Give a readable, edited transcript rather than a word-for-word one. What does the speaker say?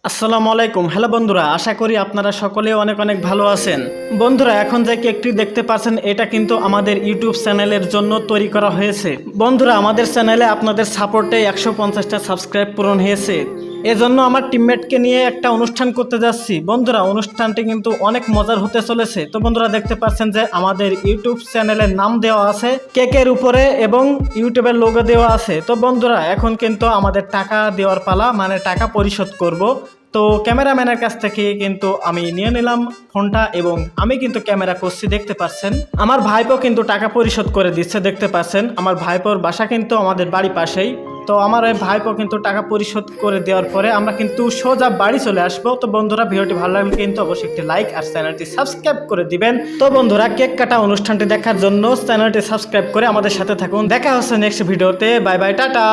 আসসালামু আলাইকুম। হ্যালো বন্ধুরা, আশা করি আপনারা সকলে অনেক অনেক ভালো আছেন। বন্ধুরা, এখন যে কেকটি দেখতে পাচ্ছেন এটা কিন্তু আমাদের ইউটিউব চ্যানেলের জন্য তৈরি করা হয়েছে। বন্ধুরা, আমাদের চ্যানেলে আপনাদের সাপোর্টে 150টা সাবস্ক্রাইব পূরণ হয়েছে। এজন্য আমার টিমমেটকে নিয়ে একটা অনুষ্ঠান করতে যাচ্ছি। বন্ধুরা, অনুষ্ঠানটি কিন্তু অনেক মজার হতে চলেছে। তো বন্ধুরা, দেখতে পাচ্ছেন যে আমাদের ইউটিউব চ্যানেলের নাম দেওয়া আছে কেকের উপরে এবং ইউটিউবের লোগো দেওয়া আছে। তো বন্ধুরা, এখন কিন্তু আমাদের টাকা দেওয়ার পালা, মানে টাকা পরিশোধ করব। তো ক্যামেরাম্যানের কাছ থেকে কিন্তু আমি নিয়ে নিলাম ফোনটা এবং আমি কিন্তু ক্যামেরা করছি, দেখতে পাচ্ছেন। আমার ভাইপো কিন্তু টাকা পরিশোধ করে দিচ্ছে, দেখতে পাচ্ছেন। আমার ভাইপোর বাসা কিন্তু আমাদের বাড়ি পাশেই। তো আমার এই ভাইপো কিন্তু টাকা পরিশোধ করে দেওয়ার পরে আমরা কিন্তু সোজা বাড়ি চলে আসবো। তো বন্ধুরা, ভিডিওটি ভালো লাগলে কিন্তু অবশ্যই একটি লাইক আর চ্যানেলটি সাবস্ক্রাইব করে দিবেন। তো বন্ধুরা, কেক কাটা অনুষ্ঠানটি দেখার জন্য চ্যানেলটি সাবস্ক্রাইব করে আমাদের সাথে থাকুন। দেখা হচ্ছে নেক্সট ভিডিওতে। Bye bye, tata.